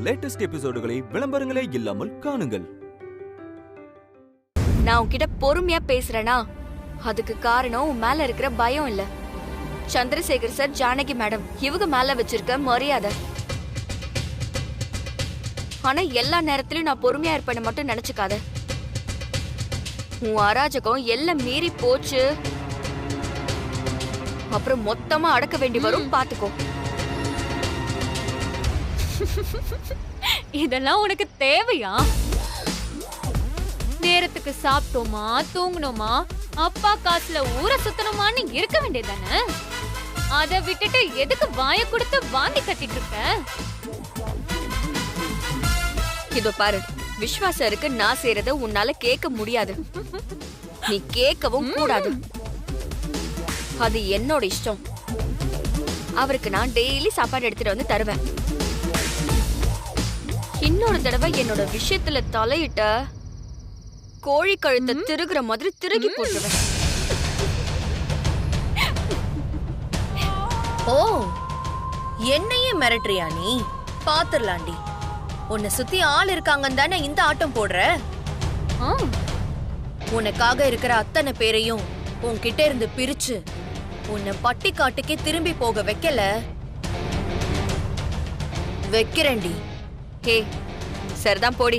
Latest எபிசோடுகளை விளம்பரங்களே இல்லாமல் காணுங்கள். நான் உன்கிட்ட பொறுமையா பேசுறேனா அதுக்கு காரணம் உன் மேல இருக்கிற பயம் இல்ல, சந்திரசேகர் சார், ஜானகி மேடம் இவங்க மேல வச்சிருக்க மரியாதை. ஆனா எல்லா நேரத்திலயும் நான் பொறுமையா இருப்பேன்னு மட்டும் நினைச்சுக்காத. உன் அராஜகம் எல்லாம் மீறி போச்சு, அப்புறம் மொத்தமா அடக்க வேண்டி வரும், பாத்துக்கோ. இதெல்லாம் உனக்கு தேவையா? நேரத்துக்கு சாப்பிட்டோமா, தூங்கணுமா, அப்பா காசுல ஊரை சுத்தணுமான்னு இருக்க வேண்டியதானே? அத விட்டுட்டு எதுக்கு வாய கொடுத்து வாந்தி கட்டிட்டு இருக்க? இதோ பாரு, விஸ்வாசம் இருக்கு, நான் செய்யறத உன்னால கேட்க முடியாது, நீ கேட்கவும் கூடாது. அது என்னோட இஷ்டம். அவருக்கு நான் டெய்லி சாப்பாடு எடுத்துட்டு வந்து தருவேன். இன்னொரு தடவை என்னோட விஷயத்துல தலையிட்ட கோழி கழுத்தை திருகுற மாதிரி திருகி போட்டுருவேன். ஓ, என்னையே மிரட்டுறியா நீ? பாத்துர்லாண்டி. உன்னை சுத்தி ஆள் இருக்காங்கன்னு தானே இந்த ஆட்டம் போடுற. உனக்காக இருக்கிற அத்தனை பேரையும் உன்கிட்ட இருந்து பிரிச்சு உன்னை பட்டி காட்டுக்கே திரும்பி போக வைக்கல, வைக்கிறேன்டி. ஹே, சரிதான், போடி.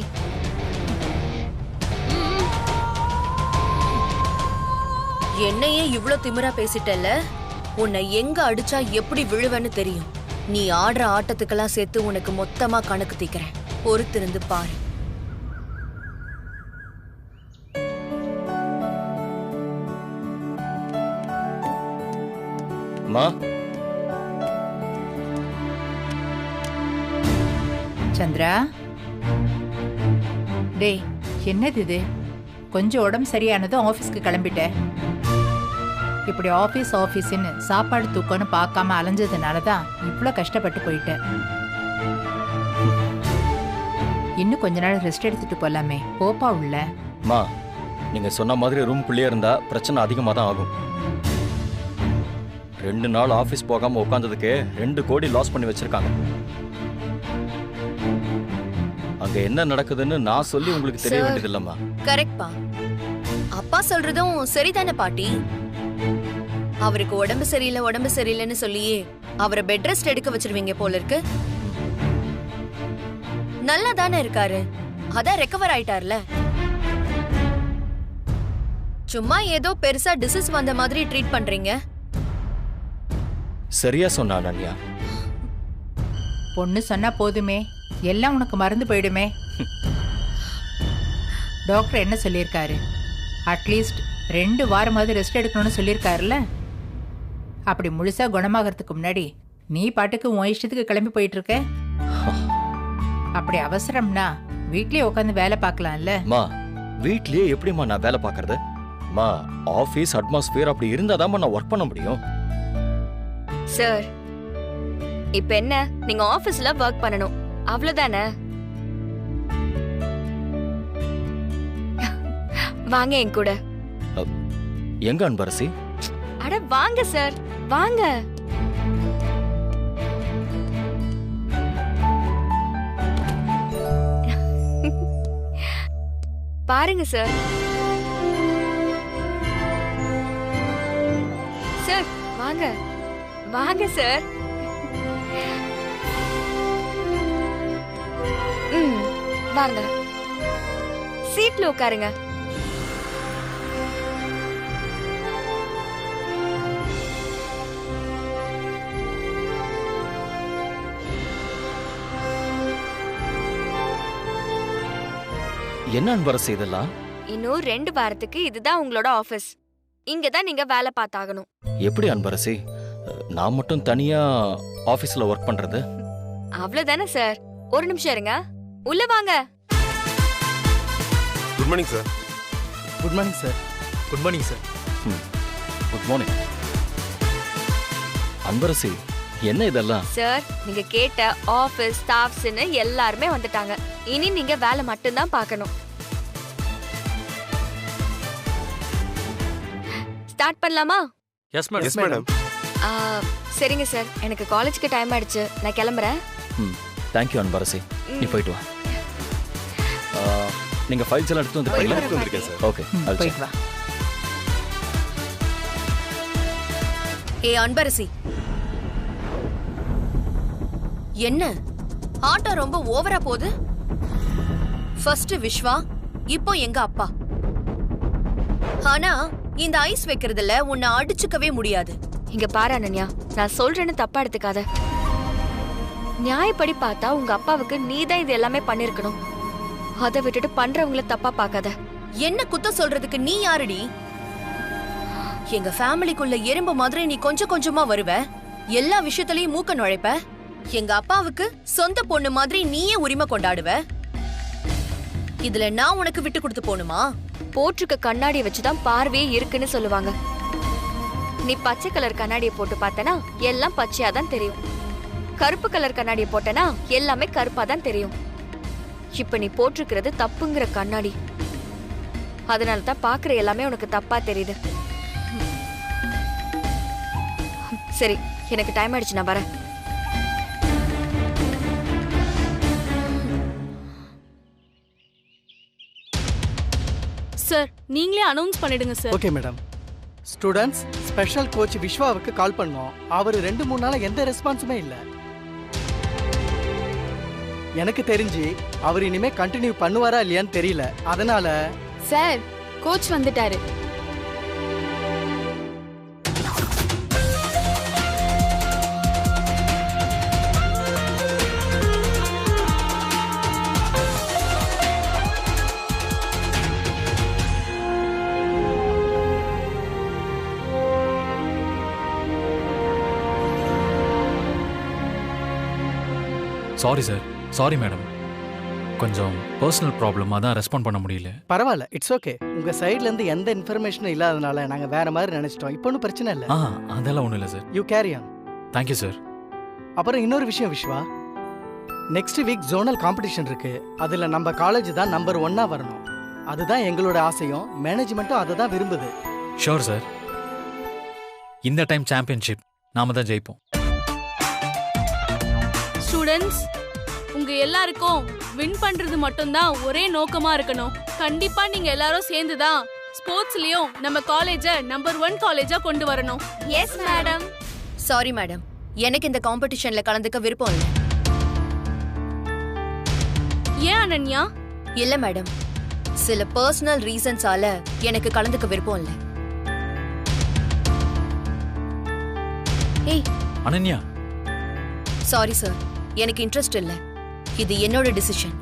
என்னையே இவ்ளோ திமிரா பேசிட்டல, உன்னை எங்க அடிச்சா எப்படி விழுவன்னு தெரியும். நீ ஆடுற ஆட்டத்துக்கெல்லாம் சேர்த்து உனக்கு மொத்தமா கணக்கு தீக்கிறேன், பொறுத்திருந்து பாரு. சந்திரா, டேய், என்னது இது? கொஞ்சம் உடம்பு சரியானதும் ஆஃபீஸ்க்கு கிளம்பிட்டேன். இப்படி ஆஃபீஸ்ன்னு சாப்பாடு தூக்கம்னு பார்க்காம அலைஞ்சதுனால தான் இவ்வளோ கஷ்டப்பட்டு போயிட்டேன். இன்னும் கொஞ்ச நாள் ரெஸ்ட் எடுத்துட்டு போலாமே. போப்பா உள்ள. மா, நீங்க சொன்ன மாதிரி ரூம்குள்ளே இருந்தா பிரச்சனை அதிகமாக தான் ஆகும். 2 நாள் ஆஃபீஸ் போகாம உட்காந்ததுக்கு 2 கோடி லாஸ் பண்ணி வச்சிருக்காங்க. அங்க என்ன நடக்குதுன்னு நான் சொல்லி உங்களுக்கு தெரிய வேண்டியது இல்லம்மா. கரெக்ட்பா, அப்பா சொல்றதும் சரிதானே பாட்டி. அவருக்கு உடம்பு சரியில்லைன்னு சொல்லியே அவரை பெட் ரெஸ்ட் எடுக்க வச்சிருவீங்க போல இருக்கு. நல்லா தானே இருக்காரு, அதான் ரெக்கவர் ஆயிட்டார்ல. சும்மா ஏதோ பெருசா டிசீஸ் வந்த மாதிரி ட்ரீட் பண்றீங்க. சரியா சொன்னா அனன்யா. பொண்ணு சொன்னா போதுமே, எல்லாம் உனக்கு மறந்து போயிடுமே. டாக்டர் என்ன சொல்லியிருக்காரு? அட்லீஸ்ட் 2 வாரமாவது ரெஸ்ட் எடுக்கணும்னு சொல்லியிருக்காருல்ல. அப்படி முழுசா குணமாகறதுக்கு முன்னாடி நீ பாட்டுக்கு உன் இஷ்டத்துக்கு கிளம்பி போயிட்டு இருக்க. அப்படி அவசரம்னா வீட்லயே உட்காந்து வேலை பார்க்கலாம்ல. மா, வீட்லயே எப்படிமா நான் வேலை பார்க்கறது? மா, ஆபீஸ் அட்மாஸ்பியர் அப்படி இருந்தாதான் நான் ஒர்க் பண்ண முடியும். சார், இப்ப என்ன, நீங்க ஆபீஸ்ல ஒர்க் பண்ணணும், அவ்வளவுதானே? வாங்க என் கூட. எங்க அன்பரசி? அட வாங்க சார், வாங்க. பாருங்க சார். சார் வாங்க, வாங்க சார். வாங்க, சீட்ல உட்காருங்க. என்ன அன்பரசி இதெல்லாம்? இன்னும் 2 வாரத்துக்கு இதுதான் உங்களோட ஆபீஸ். இங்கதான் நீங்க வேலை பார்த்தாகணும். எப்படி அன்பரசி, நான் மட்டும் தனியா ஆபீஸ்ல ஒர்க் பண்றது? அவ்வளவுதானே சார். ஒரு நிமிஷம் இருங்க, உள்ள வாங்க. Good morning sir. Good morning sir. Good morning sir. Good morning. Anbarasi, என்ன இதெல்லாம்? சார், நீங்க கேட்ட ஆபீஸ் ஸ்டாஃப்ஸ்னு எல்லாருமே வந்துட்டாங்க. இனி நீங்க வேலை மட்டும்தான் பார்க்கணும். ஸ்டார்ட் பண்ணலாமா? Yes madam. Yes madam. சரிங்க சார், எனக்கு காலேஜ்க்கு டைம் ஆயிடுச்சு, நான் கிளம்புறேன். தேங்க்யூ அன்பரசி, நீ போயிட்டு வா. நீங்க ஃபைல்ஸ் எல்லாம் எடுத்து வந்துருக்கீங்களா? ஓகே, போயிட்டு வா. ஏ அன்பரசி, என்ன ஆட்டம் ரொம்ப ஓவரா போகுது? ஃபர்ஸ்ட் விஸ்வா, இப்போ எங்க அப்பா. ஆனா இந்த ஐஸ் வைக்கிறதுல உன்னை அடிச்சுக்கவே முடியாது. இங்க பாரு அனன்யா, நான் சொல்றேன்னு தப்பா எடுத்துக்காத. நியாயப்படி பார்த்தா உங்க அப்பாவுக்கு நீதான் இது எல்லாமே பண்ணிருக்கணும். அதை விட்டுட்டு பண்றவங்கள தப்பா பார்க்காத. என்ன குத்தம் சொல்றதுக்கு நீ யாருடி? எங்க ஃபேமிலிக்குள்ள எறும்பு மாதிரி நீ கொஞ்சம் கொஞ்சமா வருவ, எல்லா விஷயத்திலயும் மூக்க நுழைப்ப. எங்க அப்பாவுக்கு சொந்த பொண்ணு மாதிரி நீயே உரிமை கொண்டாடுவ. இதுல நான் உனக்கு விட்டு கொடுத்து போணுமா? போட்டிருக்க கண்ணாடியை வச்சுதான் பார்வையே இருக்குன்னு சொல்லுவாங்க. நீ பச்சை கலர் கண்ணாடியை போட்டு பார்த்தனா எல்லாம் பச்சையா தான் தெரியும். கருப்பு கலர் கண்ணாடியை போட்டனா எல்லாமே கருப்பா தான் தெரியும். இப்ப நீ போட்டிருக்கிறது தப்புங்கிற கண்ணாடி. அதனால தான் பாக்குற எல்லாமே உனக்கு தப்பா தெரியுது. சரி, எனக்கு டைம் ஆயிடுச்சு, நான் வரேன். சார், நீங்களே அனௌன்ஸ் பண்ணிடுங்க sir. Okay madam. Students, special coach விஸ்வாவுக்கு கால் பண்ணோம். அவர் 2-3 நாளா எந்த ரெஸ்பான்ஸுமே இல்லை. எனக்கு தெரிஞ்சு அவர் இனிமே கண்டினியூ பண்ணுவாரா இல்லையான்னு தெரியல. அதனால சார், கோச் வந்துட்டாரு. Sorry sir, sorry madam. கொஞ்சம் பர்சனல் ப்ராப்ளமாக தான் ரெஸ்பாண்ட் பண்ண முடியல. பரவாயில்ல, இட்ஸ் ஓகே. உங்க சைட்ல இருந்து எந்த இன்ஃபர்மேஷனும் இல்லாதனால நாங்க வேற மாதிரி நினைச்சிட்டோம். இப்போ ஒன்றும் பிரச்சனை இல்லை. அதெல்லாம் ஒன்றும் இல்லை sir. You carry on. Thank you sir. அப்புறம் இன்னொரு விஷயம் Viswa, next week zonal competition இருக்கு. அதுல நம்ம காலேஜ் தான் நம்பர் 1 வரணும். அதுதான் எங்களோட ஆசையும், மேனேஜ்மெண்ட்டும் அதை தான் விரும்புது. Sure sir. இந்த டைம் சாம்பியன்ஷிப் நாம தான் ஜெயிப்போம். ஸ்டூடண்ட்ஸ், உங்க எல்லாருக்கும் வின் பண்றது மட்டும்தான் ஒரே நோக்கமா இருக்கணும். கண்டிப்பா நீங்க எல்லாரும் சேர்ந்துதான் ஸ்போர்ட்ஸ்லயும் நம்ம காலேஜ நம்பர் 1 காலேஜா கொண்டு வரணும். Yes madam. சாரி மேடம், எனக்கு இந்த காம்படிஷன்ல கலந்துக்க விருப்பம் இல்லை. ஏன் அனன்யா? இல்ல மேடம், சில பர்சனல் ரீசன்ஸால எனக்கு கலந்துக்க விருப்பம் இல்லை. ஏய் அனன்யா. சாரி சார், எனக்கு இன்ட்ரெஸ்ட் இல்லை. இது என்னோட டிசிஷன்.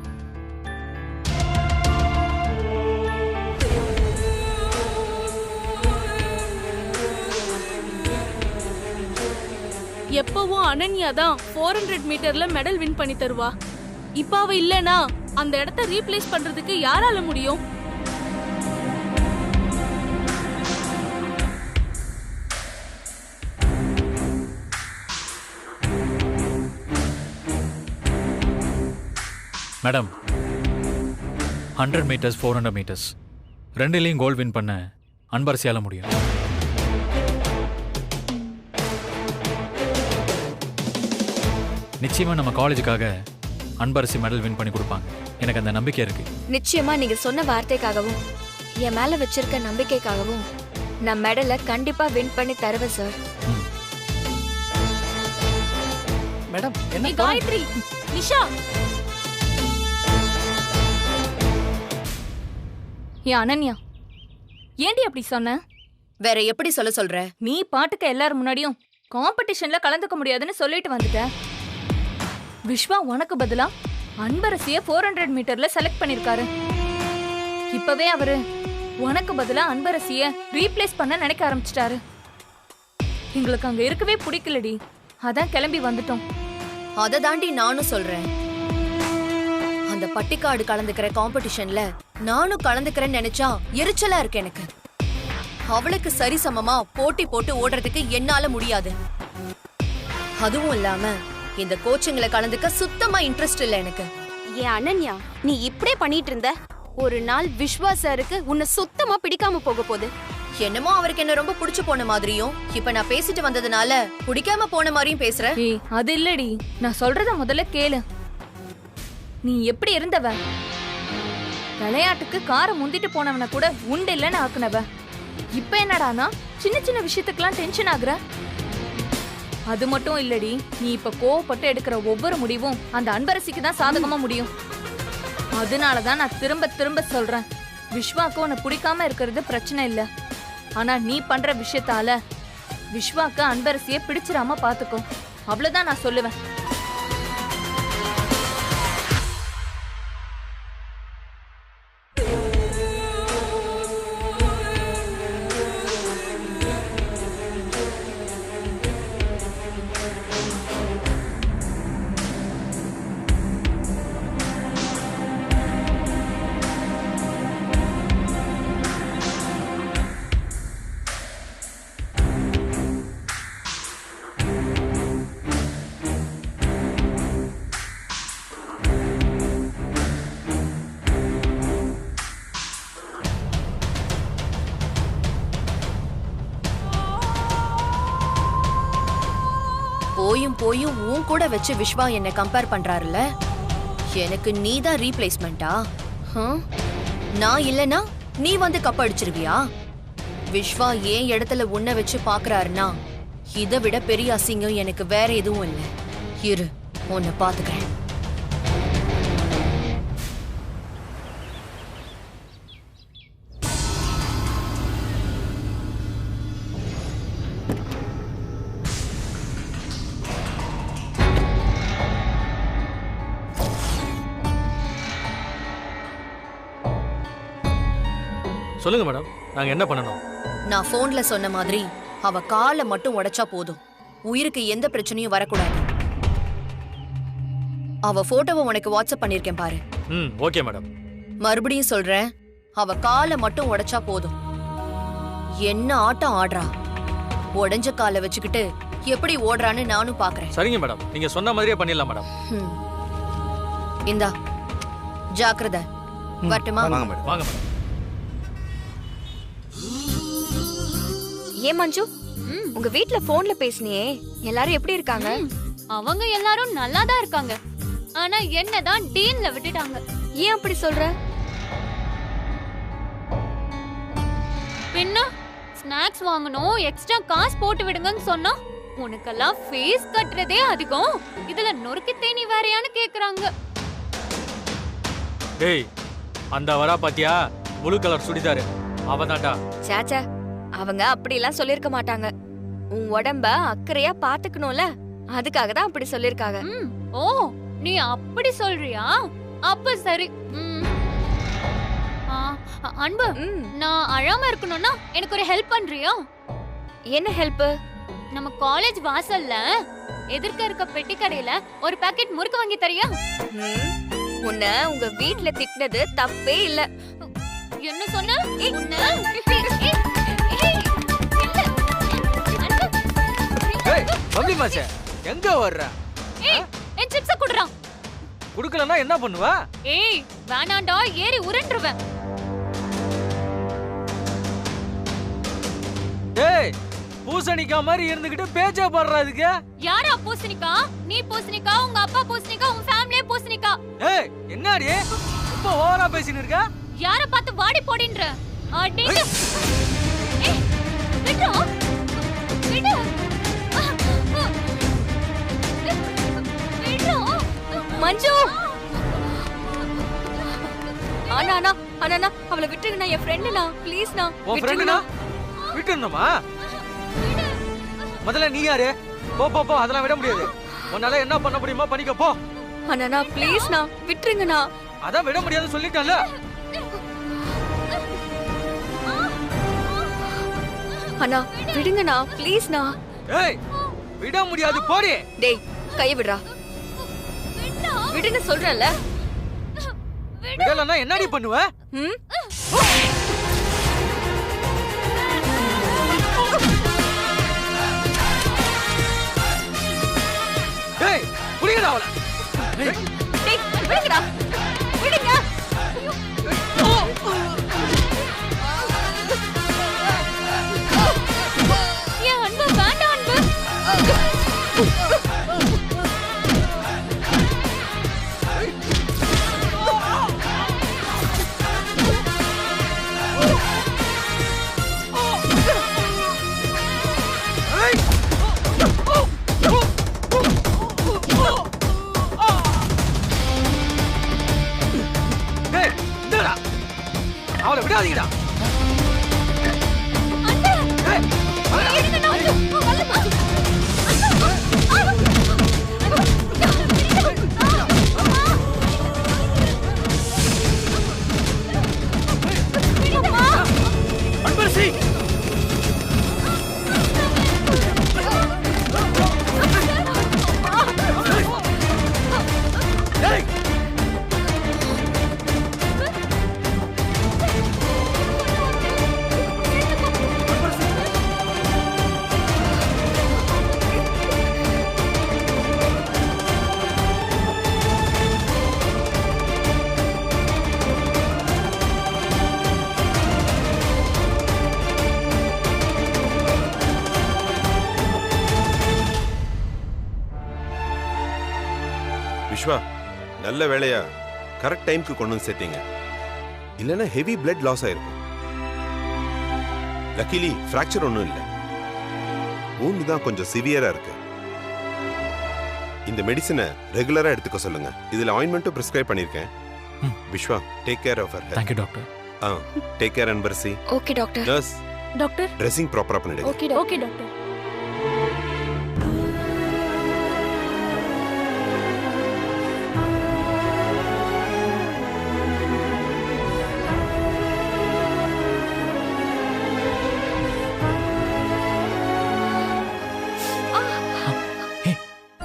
எப்பவும் அனன்யா தான் 400 மீட்டர்ல மெடல் வின் பண்ணி தருவா. இப்ப அவ இல்லனா அந்த இடத்தை ரீப்ளேஸ் பண்றதுக்கு யாரால முடியும்? மேடம், 100 மீட்டர்ஸ் 400 மீட்டர்ஸ் ரெண்டுலேயும் கோல்ட் வின் பண்ண அன்பரசியால முடியும். நிச்சயமா நம்ம காலேஜுக்காக அன்பரசி மெடல் வின் பண்ணி கொடுப்பாங்க. எனக்கு அந்த நம்பிக்கை இருக்கு. நிச்சயமா நீங்க சொன்ன வார்த்தைக்காகவும் என் மேல வச்சிருக்க நம்பிக்கைக்காகவும் நான் மெடலை கண்டிப்பா வின் பண்ணி தருவேன் சார். மேடம், என்ன காயத்ரி, நிஷா, ஏன் அனன்யா, ஏண்டி அப்படி சொன்ன? வேற எப்படி சொல்ற? நீ பாட்டுக்கு எல்லாரும் முன்னாடியும் காம்படிஷன்ல கலந்துக்க முடியாதுன்னு சொல்லிட்டு வந்துட்ட. விஸ்வா உனக்கு பதிலா அன்பரசிய 400 மீட்டர்ல செலக்ட் பண்ணிருக்காரு. இப்பவே அவரு உனக்கு பதிலா அன்பரசிய ரீப்ளேஸ் பண்ண நினைக்க ஆரம்பிச்சிட்டாரு. எங்களுக்கு அங்க இருக்கவே பிடிக்கலடி, அதான் கிளம்பி வந்துட்டோம். அதை தாண்டி நானும் சொல்றேன். அந்த பட்டிக்காடு கலந்துக்கிற காம்படிஷன்ல நானும் கலந்துக்கிறேன்னு நினைச்சா எரிச்சலா இருக்கு எனக்கு. அவளுக்கு சரிசமமா போட்டி போட்டு ஓடுறதுக்கு என்னால முடியாது. அதுவும் இல்லாம இந்த கோச்சிங்ல கலந்துக்க சுத்தமா இன்ட்ரெஸ்ட் இல்ல எனக்கு. ஏன் அனன்யா, நீ இப்படியே பண்ணிட்டு இருந்த ஒரு நாள் விஸ்வா சாருக்கு உன்னை சுத்தமா பிடிக்காம போக போகுது. என்னமோ அவருக்கு என்ன ரொம்ப பிடிச்சு போன மாதிரியும், இப்ப நான் பேசிட்டு வந்ததுனால பிடிக்காம போன மாதிரியும் பேசுற. ஏய், அது இல்லடி, நான் சொல்றத முதல்ல கேளு. நீ எப்படி இருந்தவ? விளையாட்டுக்கு காரை முந்திட்டு போனவன கூட உண்டு இல்லைன்னு ஆக்குனவ. இப்ப என்னடானா சின்ன சின்ன விஷயத்துக்கெல்லாம் டென்ஷன் ஆகுற. அது மட்டும் இல்லடி, நீ இப்ப கோவப்பட்டு எடுக்கிற ஒவ்வொரு முடிவும் அந்த அன்பரசிக்கு தான் சாதகமா முடியும். அதனாலதான் நான் திரும்ப திரும்ப சொல்றேன், விஸ்வாக்கு உன்னை பிடிக்காம இருக்கிறது பிரச்சனை இல்ல. ஆனா நீ பண்ற விஷயத்தால விஸ்வாக்கு அன்பரசிய பிடிச்சிடாம பாத்துக்கோ. அவ்வளவுதான் நான் சொல்லுவேன். போயும் போயும் உன் கூட வச்சு விஸ்வா என்ன கம்பேர் பண்றாருல, எனக்கு நீ தான் ரீப்ளேஸ்மெண்டா? நான் இல்லனா நீ வந்து கப் அடிச்சிருவியா? விஸ்வா ஏன் இடத்துல உன்னை வச்சு பாக்குறாருன்னா இதை விட பெரிய அசிங்கம் எனக்கு வேற எதுவும் இல்லை. இரு, உன்னை பாத்துக்கிறேன். சொல்லுங்க மேடம், நாங்க என்ன பண்ணணும்? நான் போன்ல சொன்ன மாதிரி அவ காலை மட்டும் உடைச்சா போதும், உயிருக்கு எந்த பிரச்சனையும் வரக்கூடாது. அவ போட்டோவை உனக்கு வாட்ஸ்அப் பண்ணிருக்கேன் பாரு. Okay madam. மறுபடியும் சொல்றேன், அவ காலை மட்டும் உடைச்சா போதும். என்ன ஆட்டம் ஆடுறா, உடைஞ்ச காலை வச்சுக்கிட்டு எப்படி ஓடுறான்னு நானும் பாக்குறேன். சரிங்க மேடம், நீங்க சொன்ன மாதிரியே பண்ணிடலாம் மேடம். இந்தா ஜாக்கிரதை. வரட்டுமா? வாங்க மேடம். வாங்க மேடம். ஏன் மஞ்சு, உங்க வீட்ல போன்ல பேசினியே, எல்லாரும் எப்படி இருக்காங்க? அவங்க எல்லாரும் நல்லா தான் இருக்காங்க. ஆனா என்னதான் டீன்ல விட்டுட்டாங்க. ஏன் அப்படி சொல்ற? பின்ன ஸ்நாக்ஸ் வாங்கணும், எக்ஸ்ட்ரா காசு போட்டு விடுங்கன்னு சொன்னா உனக்கெல்லாம் ஃபீஸ் கட்டுறதே அதிகம், இதுல நொறுக்கு தேனி வேறையான்னு கேக்குறாங்க. டேய், அந்த வரா பாத்தியா, ப்ளூ கலர் சுடிதாரு, அவதான்டா. சாச்சா, அவங்க அப்படி எல்லாம் சொல்லிருக்க மாட்டாங்க. உன் உடம்ப அக்கறையா பாத்துக்கணும்ல, அதுக்காக தான் அப்படி சொல்லிருக்காங்க. ஓ, நீ அப்படி சொல்றியா? அப்ப சரி. அன்பு, நான் அழாம இருக்கணும்னா எனக்கு ஒரு ஹெல்ப் பண்றியா? என்ன ஹெல்ப்? நம்ம காலேஜ் வாசல்ல எதிர்க்க இருக்க பெட்டி கடையில ஒரு பாக்கெட் முறுக்கு வாங்கி தரியா? உன்னை உங்க வீட்ல திட்டினது தப்பே இல்ல. என்ன சொன்ன? பப்ளி மாசே, எங்க வர்ற? என் சிப்ஸ குடுறா. குடுக்கலன்னா என்ன பண்ணுவ? ஏய், வேணாண்டா, ஏறி உருண்டுருவேன். டேய், பூசணிக்கா மாதிரி இருந்துகிட்டு பேச்சே பாடுறா இதுக்கு. யாரா பூசணிக்கா? நீ பூசணிக்கா, உங்க அப்பா பூசணிக்கா, உங்க ஃபேமிலியே பூசணிக்கா. ஏய், என்னடி ரொம்ப ஓவரா பேசிட்டு இருக்க? யார பார்த்து வாடி போடின்ற? அடி. ஏய், விடு. விடு. மஞ்சு, அண்ணா அவளை விட்டுருங்கண்ணா, என் ஃப்ரெண்டுண்ணா, ப்ளீஸ்ண்ணா. உன் ஃப்ரெண்டுண்ணா? விட்டுறணுமா? முதல்ல நீ யாரு? போ போ போ, அதெல்லாம் விட முடியாது. உன்னால என்ன பண்ண முடியுமோ பண்ணிக்க போ. அண்ணா ப்ளீஸ்ண்ணா, விட்டுருங்கண்ணா. அதான் விட முடியாதுன்னு சொல்லிட்டேன்ல. அண்ணா விடுங்கண்ணா, ப்ளீஸ்ண்ணா. ஏய், விட முடியாது, போடி. டேய், கைய விடுறா. விடுன்னு சொல்றேன்ல. விடலன்னா என்னடி பண்ணுவ? டேய், புடிங்கடா அவளை. டேய், விடுங்கடா. விடுங்க. ஏன் அன்பு, வேண்டாம் அன்பு. அடிக்காதீங்கடா. அன்பரசி விஸ்வா, நல்ல வேலையா கரெக்ட் டைம்க்கு கொண்டு வந்து சேர்த்தீங்க. இல்லைன்னா ஹெவி பிளட் லாஸ் ஆயிருக்கும். லக்கிலி ஃப்ராக்சர் ஒன்றும் இல்லை. wound தான் கொஞ்சம் சிவியரா இருக்கு. இந்த மெடிசனை ரெகுலரா எடுத்துக்க சொல்லுங்க. இதுல ஆயின்மெண்ட்டும் பிரிஸ்கிரைப் பண்ணிருக்கேன். Viswa, take care of her. Thank you doctor. Take care Anbarasi. Okay doctor. Nurse, doctor. Dressing ப்ராப்பரா பண்ணிடுங்க. Okay doctor.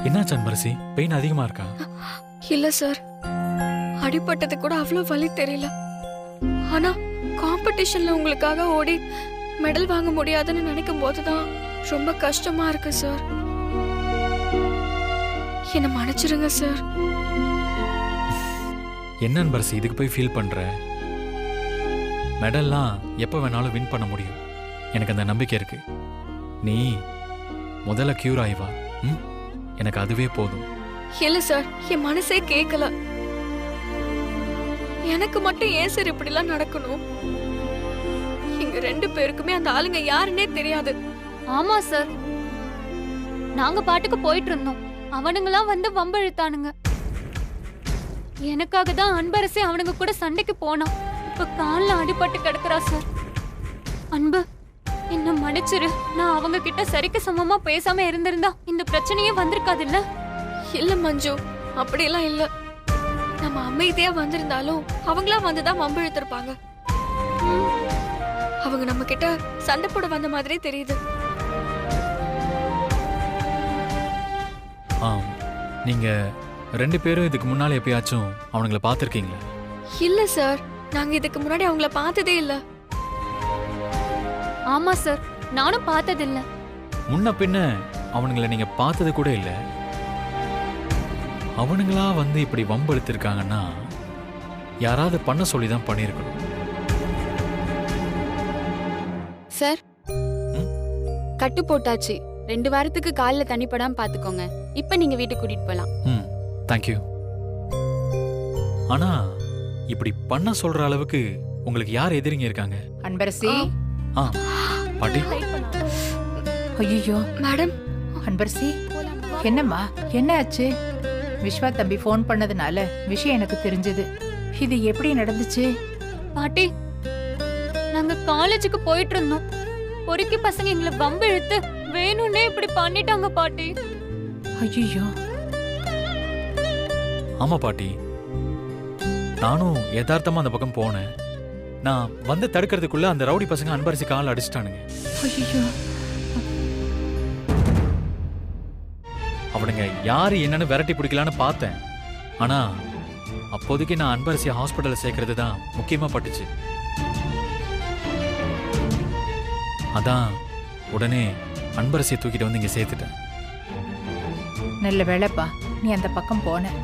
என்னாச்சு அன்பரசி? பெயின் அதிகமா இருக்கா? இல்ல சார், அடிபட்டது கூட அவ்வளவு வலி தெரியல. ஆனா காம்படிஷன்ல உங்களுக்காக ஓடி மெடல் வாங்க முடியாதுன்னு நினைக்கும் போதுதான் ரொம்ப கஷ்டமா இருக்கு சார். என்ன மன்னிச்சிருங்க சார். என்ன அன்பரசி இதுக்கு போய் ஃபீல் பண்ற? மெடல்லாம் எப்ப வேணாலும் வின் பண்ண முடியும். எனக்கு அந்த நம்பிக்கை இருக்கு. நீ முதல்ல கியூர் ஆயிவா. எனக்கு அதுவே போதும். இல்ல சார், என் மனசே கேட்கல. எனக்கு மட்டும் ஏன் சார் இப்படிலாம் நடக்கணும்? இங்க 2 பேருக்குமே அந்த ஆளுங்க யாருன்னே தெரியாது. ஆமா சார், நாங்க பாட்டுக்கு போயிட்டு இருந்தோம். அவனுங்களாம் வந்து வம்பிழுத்தானுங்க. எனக்காக தான் அன்பரசி அவனுங்க கூட சண்டைக்கு போனான். இப்ப கால்ல அடிபட்டு கிடக்குறா சார். அன்பு, என்ன மன்னிச்சிரு. நான் அவங்க கிட்ட சரிக்கு சமமா பேசாம இருந்திருந்தா இந்த பிரச்சனையே வந்திருக்காது இல்ல? இல்ல மஞ்சு, அப்படியெல்லாம் இல்ல. நம்ம அமைதியா வந்திருந்தாலும் அவங்களா வந்துதான் வம்பு இழுத்திருப்பாங்க. அவங்க நம்ம கிட்ட சண்டை போட வந்த மாதிரி தெரியுது. நீங்க 2 பேரும் இதுக்கு முன்னால எப்பயாச்சும் அவனுங்களை பார்த்திருக்கீங்களா? இல்ல சார், நாங்க இதுக்கு முன்னாடி அவங்கள பார்த்ததே இல்ல. ஆமா சார், நானும் பார்த்ததில்ல. முன்ன பின்ன அவனுங்களை நீங்க பார்த்தது கூட இல்ல. அவனுங்களா வந்து இப்படி வம்பெடுத்திருக்காங்கன்னா யாராவது பண்ண சொல்லிதான் பண்ணிருக்கணும். சார், கட்டு போட்டாச்சு. 2 வாரத்துக்கு கால்ல தண்ணி படாம பாத்துக்கோங்க. இப்ப நீங்க வீட்டுக்கு கூட்டிட்டு போலாம். தேங்க்யூ. ஆனா இப்படி பண்ண சொல்ற அளவுக்கு உங்களுக்கு யார் எதிரிங்க இருக்காங்க? அன்பரசி. பாட்டி. ஐயோ மேடம். அன்பரசி, என்னம்மா, என்ன ஆச்சு? விஸ்வா தம்பி ஃபோன் பண்ணதுனால விஷயம் எனக்கு தெரிஞ்சது. இது எப்படி நடந்துச்சு? பாட்டி, நாங்க காலேஜுக்கு போயிட்டு இருந்தோம். பொறுக்கி பசங்க எங்களை வம்பு இழுத்து வேணும்னே இப்படி பண்ணிட்டாங்க பாட்டி. ஐயோ. ஆமா பாட்டி, நானும் யதார்த்தமா அந்த பக்கம் போனேன். நான் வந்து தடுக்கிறதுக்குள்ள அந்த ரவுடி பசங்க அன்பரசி கால் அடிச்சிட்டானுங்க. ஐயோ. அவனுங்க யாரு என்னன்னு விரட்டி பிடிக்கலான்னு பார்த்தேன். ஆனா அப்போதைக்கு நான் அன்பரசி ஹாஸ்பிட்டல் சேர்க்கறது தான் முக்கியமா பட்டுச்சு. அதான் உடனே அன்பரசியை தூக்கிட்டு வந்து இங்க சேர்த்துட்டேன். நல்ல வேலைப்பா, நீ அந்த பக்கம் போன.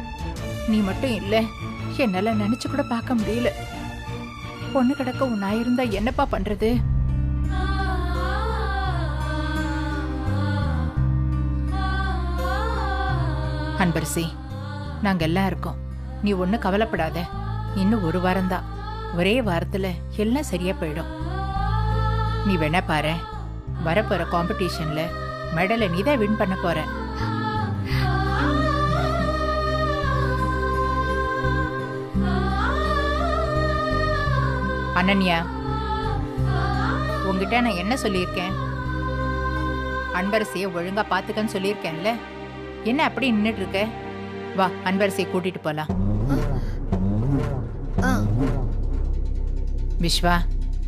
நீ மட்டும் இல்ல, என்னால நினைச்சு கூட பார்க்க முடியல. பொண்ணு கிடக்க உன்னாயிருந்தா என்னப்பா பண்றது? அன்பரசி, நாங்க எல்லாம் இருக்கோம். நீ ஒண்ணு கவலைப்படாத. இன்னும் 1 வாரம்தான். ஒரே வாரத்துல எல்லாம் சரியா போயிடும். நீ வேணா பாரு, வரப்போற காம்படிஷன்ல மெடலை நீதான் வின் பண்ண போற. அனன்யா, உங்ககிட்ட நான் என்ன சொல்லியிருக்கேன்? அன்பரசியை ஒழுங்கா பாத்துக்கன்னு சொல்லியிருக்கேன்ல. என்ன அப்படி நின்னுட்டு இருக்க? வா, அன்பரசியை கூட்டிட்டு போலாம். விஸ்வா.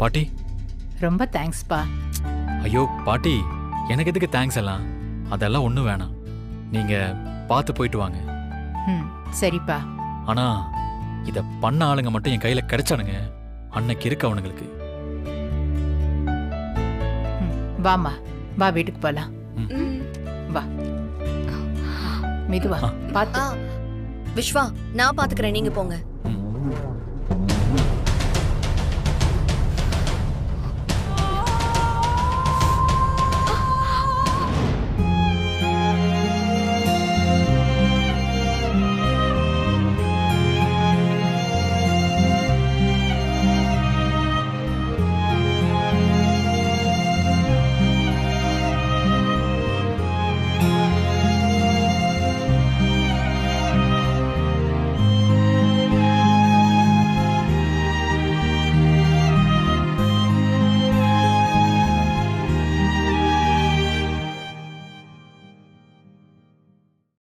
பாட்டி. ரொம்ப தேங்க்ஸ்பா. ஐயோ பாட்டி, எனக்கு எதுக்கு தேங்க்ஸ் எல்லாம்? அதெல்லாம் ஒன்றும் வேணாம். நீங்க பார்த்து போயிட்டு வாங்க. சரிப்பா. ஆனா இத பண்ண ஆளுங்க மட்டும் என் கையில கிடைச்சானுங்க, அன்னைக்கு இருக்கு அவனுங்களுக்கு. வாமா, வா வீட்டுக்கு போலாம். வா, மெதுவா பாத்து. விஸ்வா, நான் பாத்துக்கிறேன், நீங்க போங்க.